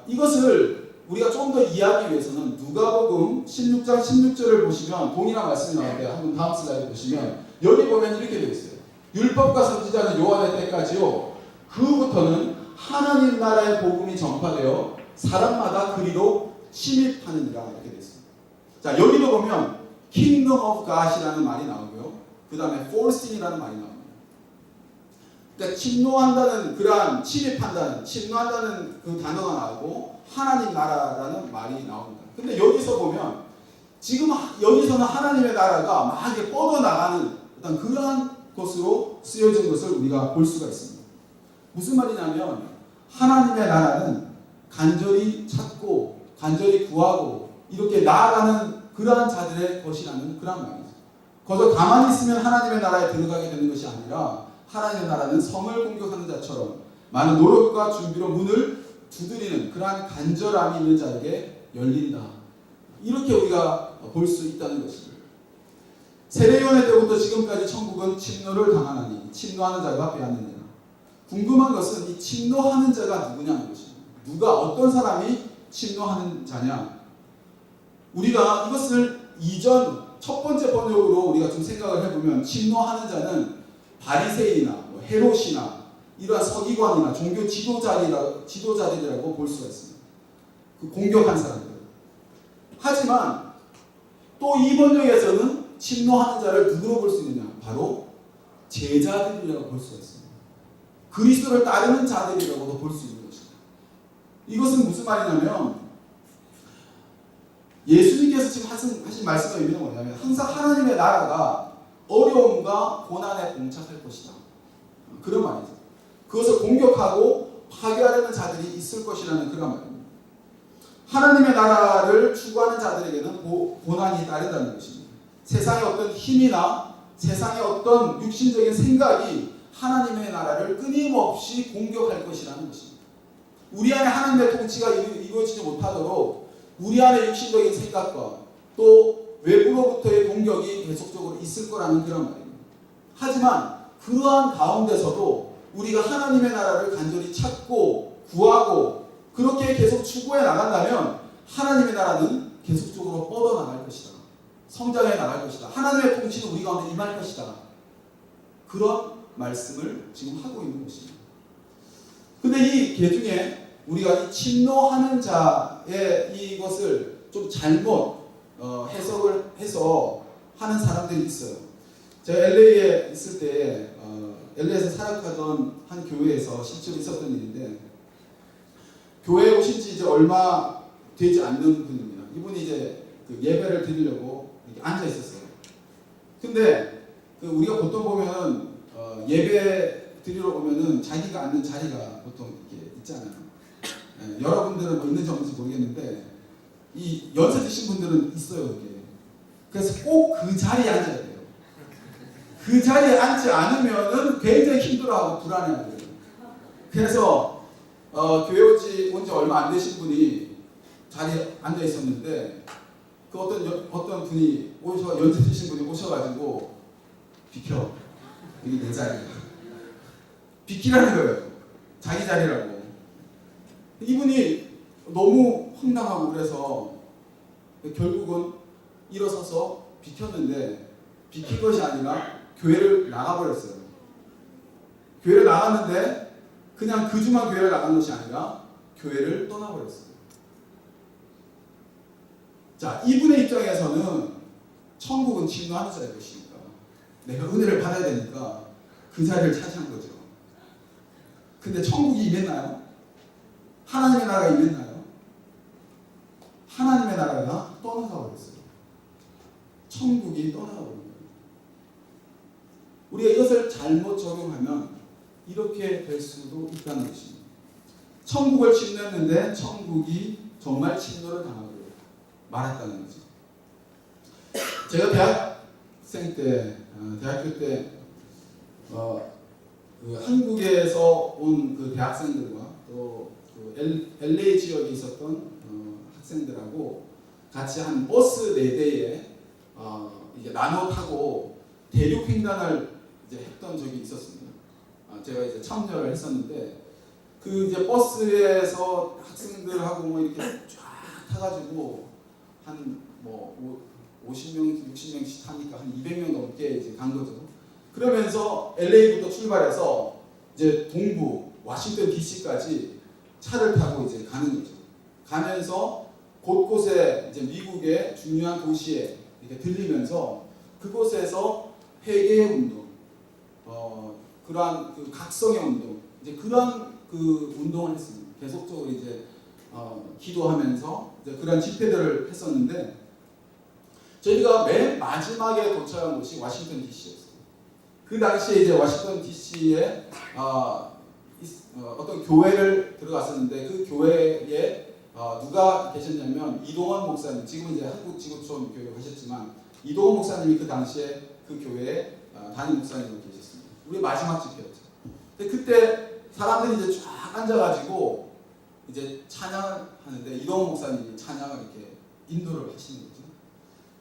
이것을 우리가 좀 더 이해하기 위해서는 누가복음 16장 16절을 보시면 동일한 말씀이 나오는데 한번 다음 슬라이드 보시면 여기 보면 이렇게 되어 있어요. 율법과 선지자는 요한의 때까지요. 그부터는 하나님 나라의 복음이 전파되어 사람마다 그리로 침입하느니라 이렇게 되어 있습니다. 자, 여기도 보면 Kingdom of God이라는 말이 나오고요. 그 다음에 forcing이라는 말이 나옵니다. 그러니까 침노한다는 그러한 침노한다는 그 단어가 나오고 하나님 나라라는 말이 나옵니다. 근데 여기서 보면 지금 여기서는 하나님의 나라가 막 이렇게 뻗어나가는 어떤 그러한 것으로 쓰여진 것을 우리가 볼 수가 있습니다. 무슨 말이냐면 하나님의 나라는 간절히 찾고 간절히 구하고 이렇게 나아가는 그러한 자들의 것이라는 그런 말이죠. 거기서 가만히 있으면 하나님의 나라에 들어가게 되는 것이 아니라 하나님의 나라는 성을 공격하는 자처럼 많은 노력과 준비로 문을 두드리는 그러한 간절함이 있는 자에게 열린다. 이렇게 우리가 볼 수 있다는 것입니다. 세례요한의 때부터 지금까지 천국은 침노를 당하나니 침노하는 자가 빼앗느니라. 궁금한 것은 이 침노하는 자가 누구냐는 것입니다. 누가 어떤 사람이 침노하는 자냐. 우리가 이것을 이전 첫 번째 번역으로 우리가 좀 생각을 해보면 침노하는 자는 바리새인이나 헤롯이나 이러한 서기관이나 종교 지도자들이라고 볼 수가 있습니다. 그 공격한 사람들. 하지만 또 이 번역에서는 침노하는 자를 누구로 볼 수 있느냐? 바로 제자들이라고 볼 수가 있습니다. 그리스도를 따르는 자들이라고도 볼 수 있는 것입니다. 이것은 무슨 말이냐면 예수님께서 지금 하신 말씀의 의미는 뭐냐면 항상 하나님의 나라가 어려움과 고난에 봉착할 것이다. 그런 말이죠. 그것을 공격하고 파괴하려는 자들이 있을 것이라는 그런 말입니다. 하나님의 나라를 추구하는 자들에게는 고난이 따른다는 것입니다. 세상의 어떤 힘이나 세상의 어떤 육신적인 생각이 하나님의 나라를 끊임없이 공격할 것이라는 것입니다. 우리 안에 하나님의 통치가 이루어지지 못하도록 우리 안에 육신적인 생각과 또 외부로부터의 공격이 계속적으로 있을 거라는 그런 말입니다. 하지만 그러한 가운데서도 우리가 하나님의 나라를 간절히 찾고 구하고 그렇게 계속 추구해 나간다면 하나님의 나라는 계속적으로 뻗어나갈 것이다. 성장해 나갈 것이다. 하나님의 통치는 우리 가운데 임할 것이다. 그런 말씀을 지금 하고 있는 것입니다. 근데 이 개중에 우리가 이 침노하는 자의 이것을 좀 잘못 해석을 해서 하는 사람들이 있어요. 제가 LA에 있을 때 LA에서 사역하던 한 교회에서 실제로 있었던 일인데 교회에 오신 지 이제 얼마 되지 않는 분입니다. 이분이 이제 그 예배를 드리려고 이렇게 앉아 있었어요. 근데 우리가 보통 보면 예배 드리러 오면은 자기가 앉는 자리가 보통 이렇게 있잖아요. 여러분들은 뭐 있는지 없는지 모르겠는데 이 연세 드신 분들은 있어요. 이게. 그래서 꼭 그 자리에 앉아야 돼요. 그 자리에 앉지 않으면은 굉장히 힘들어하고 불안해하고요. 그래서 교회 온 지 얼마 안 되신 분이 자리에 앉아 있었는데 그 어떤 분이 연세 드신 분이 오셔가지고 비켜, 이게 내 자리야. 비키라는 거예요. 자기 자리라고. 이분이 너무 황당하고 그래서 결국은 일어서서 비켰는데 비킨 것이 아니라 교회를 나가버렸어요. 교회를 나갔는데 그냥 그 주만 교회를 나간 것이 아니라 교회를 떠나버렸어요. 자, 이분의 입장에서는 천국은 침노하는 자의 것이니까 내가 은혜를 받아야 되니까 그 자리를 차지한 거죠. 근데 천국이 임했나요? 하나님의 나라가 임했나요? 하나님의 나라가 떠나가 버렸어요. 천국이 떠나가 버린 거예요. 우리가 이것을 잘못 적용하면 이렇게 될 수도 있다는 것입니다. 천국을 침노했는데 천국이 정말 침노를 당하고 말했다는 거죠. 제가 대학생 때, 대학교 때 그 한국에서 온 그 대학생들과 또 그 LA 지역에 있었던 학생들하고 같이 한 버스 4대에 이제 나눠 타고 대륙 횡단을 이제 했던 적이 있었습니다. 제가 이제 참여를 했었는데 그 이제 버스에서 학생들하고 뭐 이렇게 쫙 타가지고 한 뭐 50명, 60명씩 타니까 한 200명 넘게 이제 간 거죠. 그러면서 LA부터 출발해서 이제 동부 워싱턴 DC까지 차를 타고 이제 가는 거죠. 가면서 곳곳에 이제 미국의 중요한 도시에 이렇게 들리면서 그곳에서 회개의 운동, 그러한 그 각성의 운동, 이제 그러한 그 운동을 했습니다. 계속적으로 이제 기도하면서 이제 그런 집회들을 했었는데 저희가 맨 마지막에 도착한 곳이 워싱턴 DC였어요. 그 당시에 이제 워싱턴 DC에 어떤 교회를 들어갔었는데 그 교회에 누가 계셨냐면 이동원 목사님, 지금은 이제 한국지구촌 교회 가셨지만 이동원 목사님이 그 당시에 그 교회에 담임 목사님으로 계셨습니다. 우리 마지막 집회였죠. 근데 그때 사람들이 이제 쫙 앉아가지고 이제 찬양을 하는데 이동원 목사님이 찬양을 이렇게 인도를 하시는 거죠.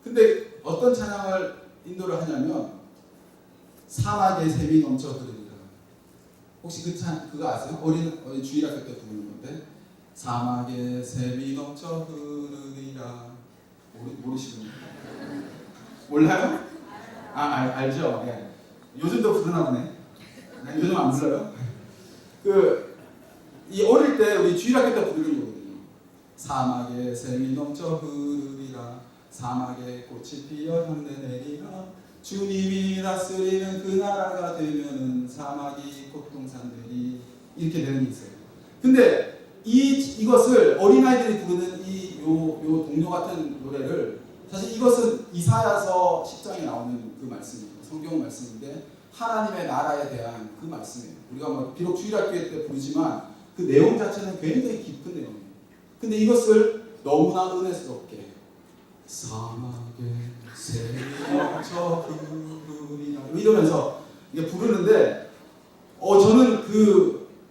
근데 어떤 찬양을 인도를 하냐면 사막의 샘이 넘쳐 흐르리라. 혹시 그거 아세요? 어린 주일학교 때 부르는 건데 사막의 샘이 넘쳐 흐르리라. 모르시군요. 몰라요? 알죠? 네. 요즘도 부르나 보네. 요즘 안 불러요? 이 어릴 때 우리 주일학교 때 부르는 거거든요. 사막의 샘이 넘쳐 흐르리라. 사막에 꽃이 피어 향내 내리라. 주님이 다스리는 그 나라가 되면은 사막이 꽃동산들이 이렇게 되는 게 있어요. 근데 이것을 어린아이들이 부르는 요 동요 같은 노래를 사실 이것은 이사야서 10장에 나오는 그 말씀입니다. 성경 말씀인데 하나님의 나라에 대한 그 말씀이에요. 우리가 뭐 비록 주일학교 때 부르지만 그 내용 자체는 굉장히 깊은 내용이에요. 근데 이것을 너무나 은혜스럽게 사막에 샘이 넘쳐 흐르리라 이러면서 이게 부르는데 저는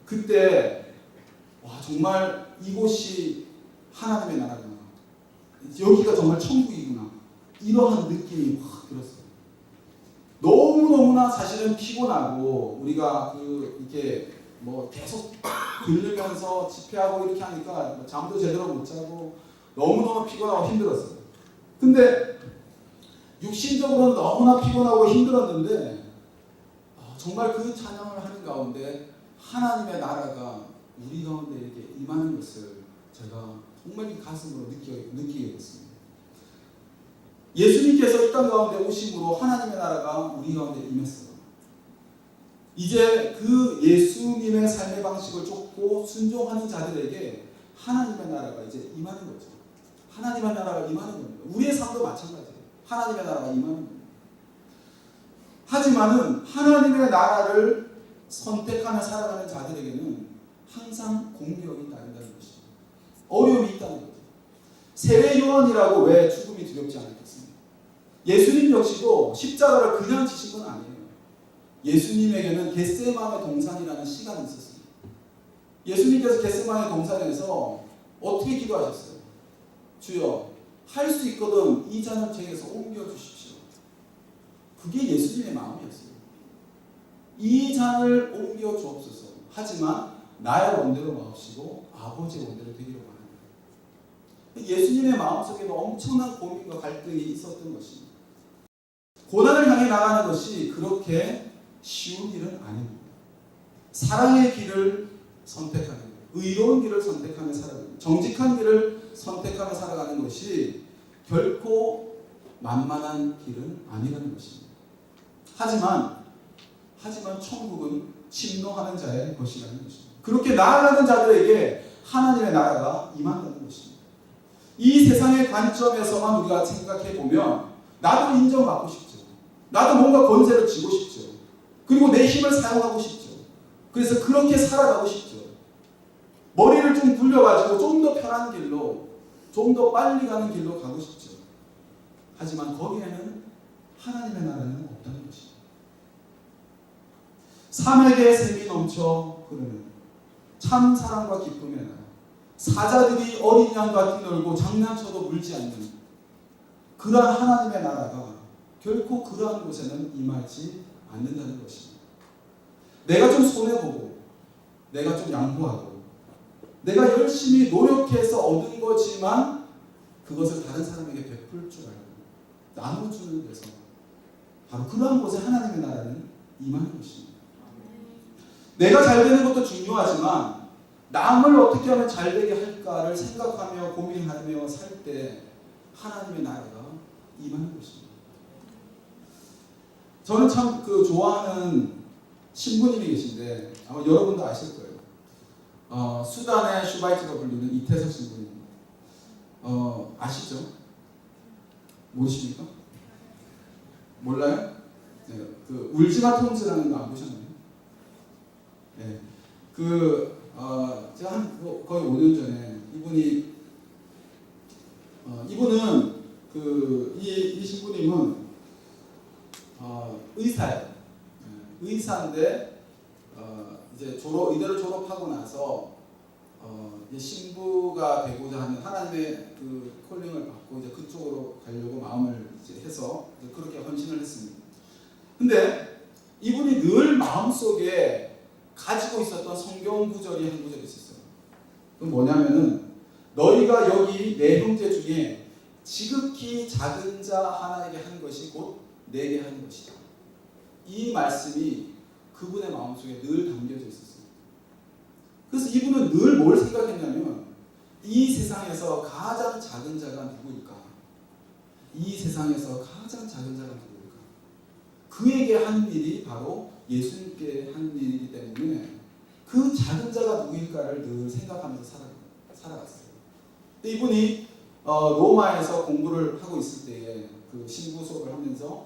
그때 와 정말 이곳이 하나님의 나라구나, 여기가 정말 천국이구나, 이러한 느낌이 확 들었어요. 너무너무나 사실은 피곤하고 우리가 이렇게 뭐 계속 들으면서 집회하고 이렇게 하니까 잠도 제대로 못 자고 너무너무 피곤하고 힘들었어요. 근데 육신적으로는 너무나 피곤하고 힘들었는데 정말 그 찬양을 하는 가운데 하나님의 나라가 우리 가운데 이렇게 임하는 것을 제가 정말 이 가슴으로 느끼게 됐습니다. 예수님께서 이 땅 가운데 오심으로 하나님의 나라가 우리 가운데 임했어요. 이제 그 예수님의 삶의 방식을 쫓고 순종하는 자들에게 하나님의 나라가 이제 임하는 거죠. 하나님의 나라가 임하는 겁니다. 우리의 삶도 마찬가지예요. 하나님의 나라가 임하는 겁니다. 하지만은 하나님의 나라를 선택하며 살아가는 자들에게는 항상 공격이 따른다는 것이죠. 어려움이 있다는 거죠. 세례 요한이라고 왜 죽음이 두렵지 않았겠습니까? 예수님 역시도 십자가를 그냥 지신 건 아니에요. 예수님에게는 겟세마네 동산이라는 시간이 있었습니다. 예수님께서 겟세마네 동산에서 어떻게 기도하셨어요? 주여, 할 수 있거든 이 잔을 제게서 옮겨주십시오. 그게 예수님의 마음이었어요. 이 잔을 옮겨주옵소서. 하지만 나의 원대로 마옵시고 아버지의 원대로 되기를 원합니다. 예수님의 마음속에도 엄청난 고민과 갈등이 있었던 것입니다. 고난을 향해 나가는 것이 그렇게 쉬운 일은 아닙니다. 사랑의 길을 선택하는 것, 의로운 길을 선택하며 살아가는 것, 정직한 길을 선택하며 살아가는 것이 결코 만만한 길은 아니라는 것입니다. 하지만 천국은 침노하는 자의 것이라는 것입니다. 그렇게 나아가는 자들에게 하나님의 나라가 임한다는 것입니다. 이 세상의 관점에서만 우리가 생각해 보면 나도 인정받고 싶죠. 나도 뭔가 권세를 쥐고 싶죠. 그리고 내 힘을 사용하고 싶죠. 그래서 그렇게 살아가고 싶죠. 머리를 좀 굴려가지고 좀 더 편한 길로, 좀 더 빨리 가는 길로 가고 싶죠. 하지만 거기에는 하나님의 나라는 없다는 것입니다. 사맥의 샘이 넘쳐 흐르는 참 사랑과 기쁨의 나라, 사자들이 어린 양과 뛰놀고 장난쳐도 물지 않는 그러한 하나님의 나라가 결코 그러한 곳에는 임하지 않는다는 것입니다. 내가 좀 손해보고 내가 좀 양보하고 내가 열심히 노력해서 얻은 거지만 그것을 다른 사람에게 베풀 줄 알고 나눠주는 데서 바로 그러한 곳에 하나님의 나라는 임하는 것입니다. 내가 잘 되는 것도 중요하지만 남을 어떻게 하면 잘 되게 할까를 생각하며 고민하며 살 때 하나님의 나라가 임하는 것입니다. 저는 참 좋아하는 신부님이 계신데 아마 여러분도 아실 거예요. 수단의 슈바이트로 불리는 이태석 신부님. 아시죠? 모르십니까? 몰라요? 네, 울지마 톰즈라는 거 안 보셨나요? 네, 제가 거의 5년 전에 이분은 이 신부님은 의사예요. 의사인데 이제 의대를 졸업하고 나서 이제 신부가 되고자 하는 하나님의 콜링을 받고 이제 그쪽으로 가려고 마음을 이제 해서 이제 그렇게 헌신을 했습니다. 근데 이분이 늘 마음속에 가지고 있었던 성경 구절이 한 구절이 있었어요. 그건 뭐냐면은 너희가 여기 내 형제 중에 지극히 작은 자 하나에게 한 것이 곧 내게 한 것이다. 이 말씀이 그분의 마음속에 늘 담겨져 있었어요. 그래서 이분은 늘 뭘 생각했냐면 이 세상에서 가장 작은 자가 누구일까? 이 세상에서 가장 작은 자가 누구일까? 그에게 한 일이 바로 예수님께 한 일이기 때문에 그 작은 자가 누구일까를 늘 생각하면서 살아갔어요. 근데 이분이 로마에서 공부를 하고 있을 때에 신부 수업을 하면서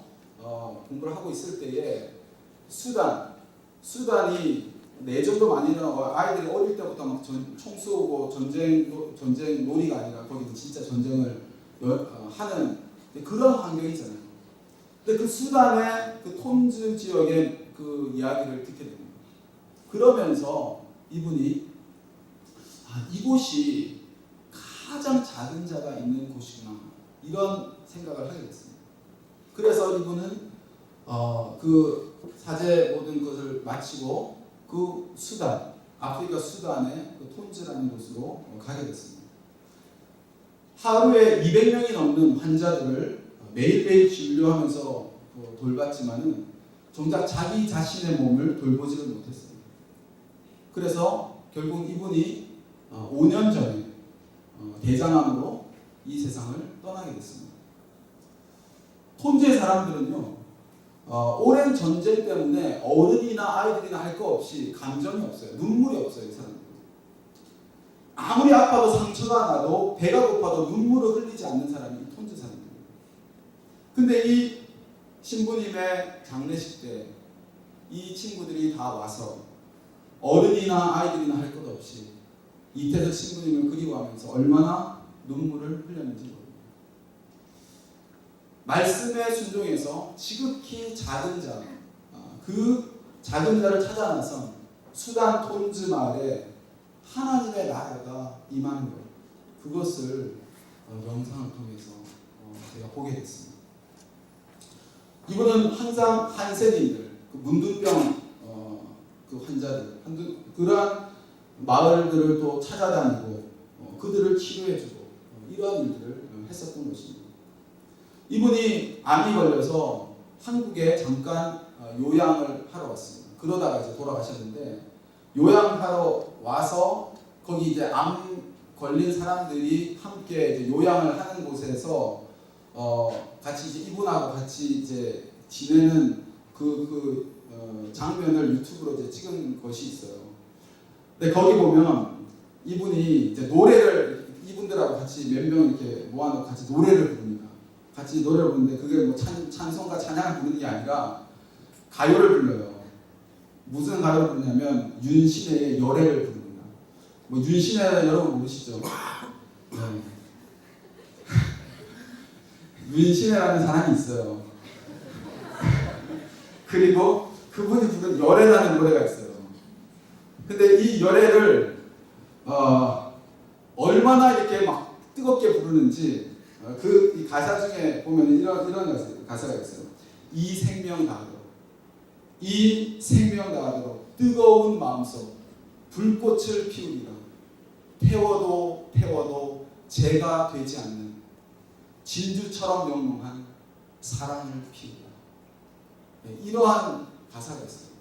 공부를 하고 있을 때에 수단이 내전도 많이 일어나고 아이들이 어릴 때부터 막 총 쏘고 전쟁 놀이가 아니라 거기는 진짜 전쟁을 하는 그런 환경이잖아요. 근데 수단의 톤즈 지역의 이야기를 듣게 됩니다. 그러면서 이분이 이곳이 가장 작은 자가 있는 곳이구나 이런 생각을 하게 됐습니다. 그래서 이분은 사제 모든 것을 마치고 아프리카 수단의 톤즈라는 곳으로 가게 됐습니다. 하루에 200명이 넘는 환자들을 매일매일 진료하면서 돌봤지만은 정작 자기 자신의 몸을 돌보지를 못했습니다. 그래서 결국 이분이 5년 전에 대장암으로 이 세상을 떠나게 됐습니다. 톤즈의 사람들은요, 오랜 전쟁 때문에 어른이나 아이들이나 할 거 없이 감정이 없어요. 눈물이 없어요. 이 사람들. 아무리 아파도 상처가 나도 배가 고파도 눈물을 흘리지 않는 사람이 이 톤즈 사람들이에요. 근데 이 신부님의 장례식 때 이 친구들이 다 와서 어른이나 아이들이나 할 것 없이 이태석 신부님을 그리워하면서 얼마나 눈물을 흘렸는지 모릅니다. 말씀에 순종해서 지극히 작은 자, 그 작은 자를 찾아 나선 수단 톤즈 마을에 하나님의 나라가 임하는 것, 그것을 영상을 통해서 제가 보게 됐습니다. 이분은 항상 한센인들, 문둥병 환자들, 그러한 마을들을 또 찾아다니고 그들을 치료해주고 이러한 일들을 했었던 것입니다. 이분이 암이 걸려서 한국에 잠깐 요양을 하러 왔습니다. 그러다가 이제 돌아가셨는데 요양하러 와서 거기 이제 암 걸린 사람들이 함께 이제 요양을 하는 곳에서 같이 이제 이분하고 같이 이제 지내는 장면을 유튜브로 이제 찍은 것이 있어요. 근데 거기 보면 이분이 이제 노래를 이분들하고 같이 몇 명 이렇게 모아놓고 같이 노래를 부릅니다. 같이 노래를 부르는데 그게 뭐 찬송가 찬양을 부르는 게 아니라 가요를 불러요. 무슨 가요를 부르냐면 윤신혜의 열애를 부릅니다. 뭐 윤신혜 여러분 모르시죠? 네. 윤신혜라는 사람이 있어요. 그리고 그분이 부른 열애라는 노래가 있어요. 근데 이 열애를 얼마나 이렇게 막 뜨겁게 부르는지 이 가사 중에 보면 이런 가사가 있어요. 이 생명 다하도록 뜨거운 마음속 불꽃을 피우리라. 태워도 태워도 재가 되지 않는 진주처럼 영롱한 사랑을 피우리라. 네, 이러한 가사가 있어요.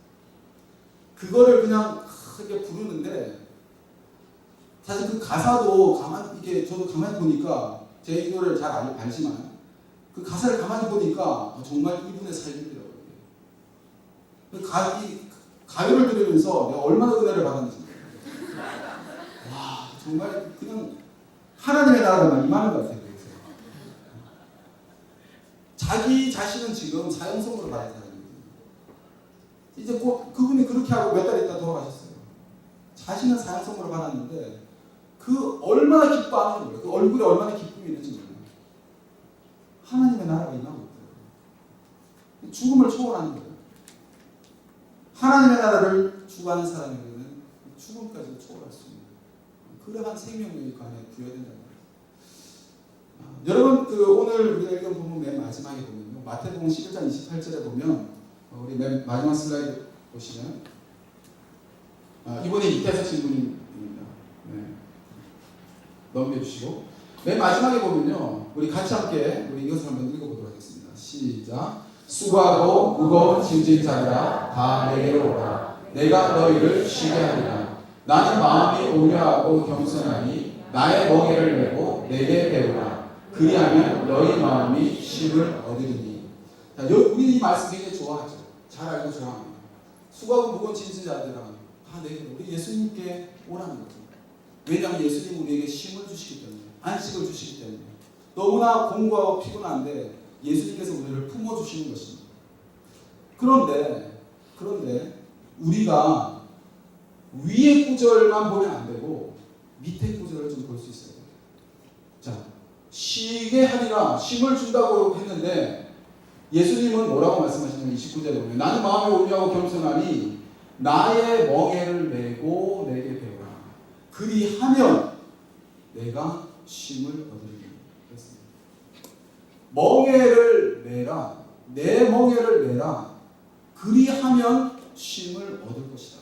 그거를 그냥 크게 부르는데 사실 그 가사도 저도 가만히 보니까 제 이거를 잘 알지만 그 가사를 가만히 보니까 정말 이분의 삶이더라고요. 이 가요를 들으면서 내가 얼마나 은혜를 받았는지 와 정말 그냥 하나님의 나라가 임하는 것 같아요. 그래서 자기 자신은 지금 사형선고를 받은 사람이거든요. 이제 꼭 그분이 그렇게 하고 몇 달 있다 돌아가셨어요. 자신은 사형선고를 받았는데 그 얼마나 기뻐하는 거예요. 그 얼굴에 얼마나 기쁨이 있는지 몰라요. 하나님의 나라가 임하고 있더라고요. 죽음을 초월하는 거예요. 하나님의 나라를 추구하는 사람에게는 죽음까지 초월할 수 있는 그러한 생명력이 그 안에 부여된다는 거예요. 여러분 오늘 우리가 읽은 부분 맨 마지막에 보면요. 마태복음 11장 28절에 보면 우리 맨 마지막 슬라이드 보시면 이번에 이태석 신부님입니다. 네. 넘겨주시고 맨 마지막에 보면요. 우리 같이 함께 우리 이것을 한번 읽어보도록 하겠습니다. 시작. 수고하고 무거운 짐진 자들아 다 내게로 오라. 내가 너희를 쉬게 하리라. 나는 마음이 온유하고 겸손하니 나의 멍에를 메고 내게 배우라. 그리하면 너희 마음이 쉼을 얻으리니. 자, 우리 이 말씀 굉장히 좋아하죠. 잘 알고 좋아합니다. 수고하고 무거운 짐진 자들아 다 내게로. 우리 예수님께 오라는 거죠. 왜냐하면 예수님은 우리에게 쉼을 주시기 때문에, 안식을 주시기 때문에. 너무나 공부하고 피곤한데 예수님께서 우리를 품어주시는 것입니다. 그런데 우리가 위의 구절만 보면 안 되고 밑에 구절을 좀 볼 수 있어야 돼요. 자, 쉬게 하리라, 쉼을 준다고 했는데 예수님은 뭐라고 말씀하시냐면 29절에 보면 나는 마음이 온유하고 겸손하니 나의 멍에를 메고 내게 배우라. 그리하면 내가 쉼을 얻으리니. 그렇습니다. 멍에를 메라. 내 멍에를 메라. 그리하면 쉼을 얻을 것이다.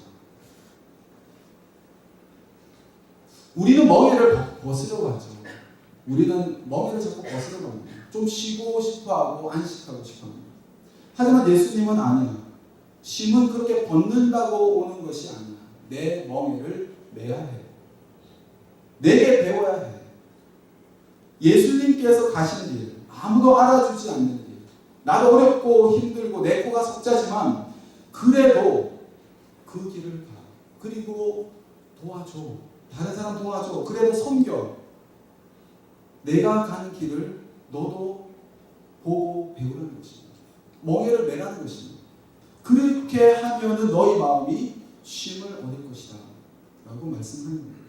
우리는 멍에를 벗으려고 하죠. 우리는 멍에를 자꾸 벗으려고 합니다. 좀 쉬고 싶어하고 안식하고 싶어합니다. 하지만 예수님은 아니야. 쉼은 그렇게 벗는다고 오는 것이 아니야. 내 멍에를 메야 해. 내게 배워야 해. 예수님께서 가시는 길, 아무도 알아주지 않는 길. 나도 어렵고 힘들고 내 코가 석자지만 그래도 그 길을 가. 그리고 도와줘. 다른 사람 도와줘. 그래도 섬겨. 내가 가는 길을 너도 보고 배우라는 것입니다. 멍에를 매라는 것입니다. 그렇게 하면은 너희 마음이 쉼을 얻을 것이다. 라고 말씀하는 거예요.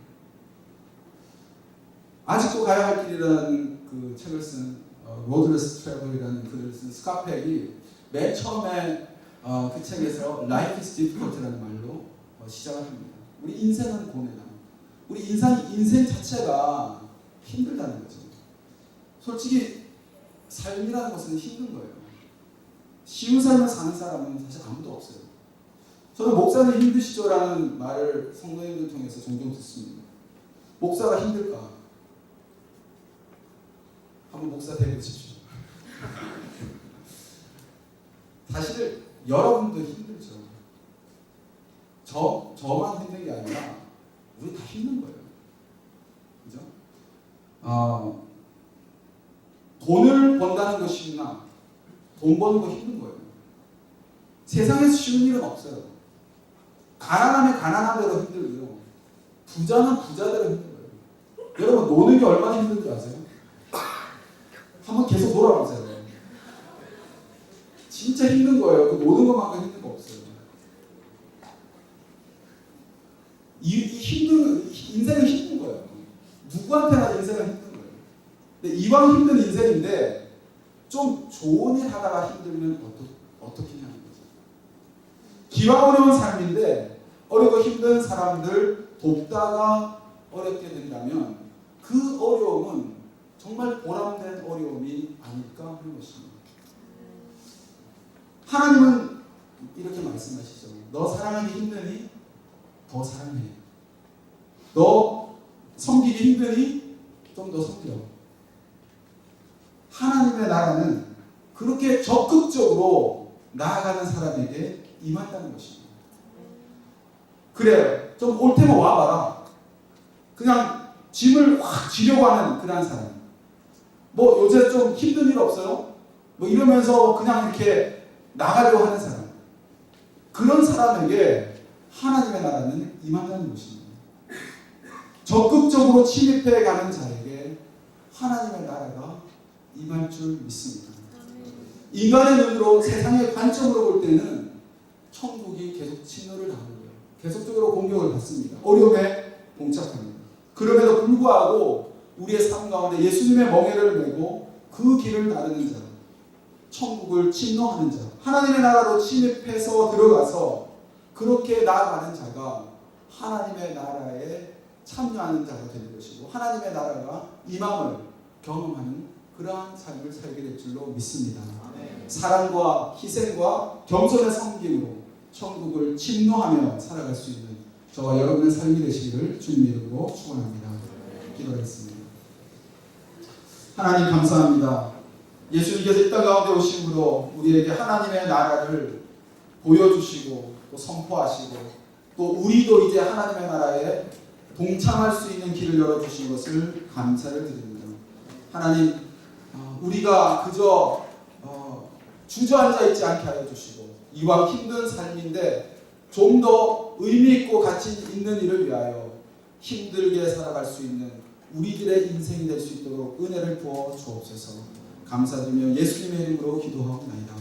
아직도 가야 할 길이라는 그 책을 쓴 로드레스 트래블이라는 글을 쓴 스카펠이 맨 처음에 그 책에서 Life is difficult라는 말로 시작을 합니다. 우리 인생은 고뇌다. 우리 인생 자체가 힘들다는 거죠. 솔직히 삶이라는 것은 힘든 거예요. 쉬운 삶을 사는 사람은 사실 아무도 없어요. 저는 목사님 힘드시죠라는 말을 성도님들 통해서 종종 듣습니다. 목사가 힘들까? 한번 목사 되보십시오. 사실 여러분도 힘들죠. 저만 힘든 게 아니라 우리 다 힘든 거예요. 그죠? 돈을 번다는 것이 쉽나? 돈 버는 거 힘든 거예요. 세상에서 쉬운 일은 없어요. 가난하면 가난한 대로 힘들고요. 부자는 부자대로 힘든 거예요. 여러분 노는 게 얼마나 힘든지 아세요? 한번 계속 돌아보세요. 진짜 힘든 거예요. 그 노는 것만큼 힘든 거 없어요. 인생은 힘든 거예요. 누구한테나 인생은 힘든 거예요. 근데 이왕 힘든 인생인데 좀 좋은 일 하다가 힘들면 어떻게 하는 거죠? 기왕 어려운 삶인데 어렵고 힘든 사람들 돕다가 어렵게 된다면 그 어려움은 정말 보람된 어려움이 아닐까 하는 것입니다. 하나님은 이렇게 말씀하시죠. 너 사랑하기 힘드니 더 사랑해. 너 섬기기 힘드니? 좀 더 섬겨. 하나님의 나라는 그렇게 적극적으로 나아가는 사람에게 임한다는 것입니다. 그래, 좀 올 테면 와봐라. 그냥 짐을 확 지려고 하는 그런 사람. 뭐 요새 좀 힘든 일 없어요? 뭐 이러면서 그냥 이렇게 나가려고 하는 사람. 그런 사람에게 하나님의 나라는 임한다는 것입니다. 적극적으로 침입해 가는 자에게 하나님의 나라가 임할 줄 믿습니다. 인간의 눈으로 세상의 관점으로 볼 때는 천국이 계속 침노를 당하고요. 계속적으로 공격을 받습니다. 어려움에 봉착합니다. 그럼에도 불구하고 우리의 삶 가운데 예수님의 멍에를 메고 그 길을 따르는 자, 천국을 침노하는 자, 하나님의 나라로 침입해서 들어가서 그렇게 나아가는 자가 하나님의 나라에 참여하는 자가 되는 것이고 하나님의 나라가 임함을 경험하는 그러한 삶을 살게 될 줄로 믿습니다. 사랑과 희생과 겸손의 섬김으로 천국을 침노하며 살아갈 수 있는 저와 여러분의 삶이 되시기를 주님 이름으로 축원합니다. 기도하겠습니다. 하나님 감사합니다. 예수님께서 이 땅 가운데 오심으로 우리에게 하나님의 나라를 보여주시고 또 선포하시고 또 우리도 이제 하나님의 나라에 동참할 수 있는 길을 열어주신 것을 감사를 드립니다. 하나님, 우리가 그저 주저앉아 있지 않게 하여 주시고 이왕 힘든 삶인데 좀 더 의미 있고 가치 있는 일을 위하여 힘들게 살아갈 수 있는 우리들의 인생이 될 수 있도록 은혜를 부어 주옵소서. 감사드리며 예수님의 이름으로 기도하옵나이다.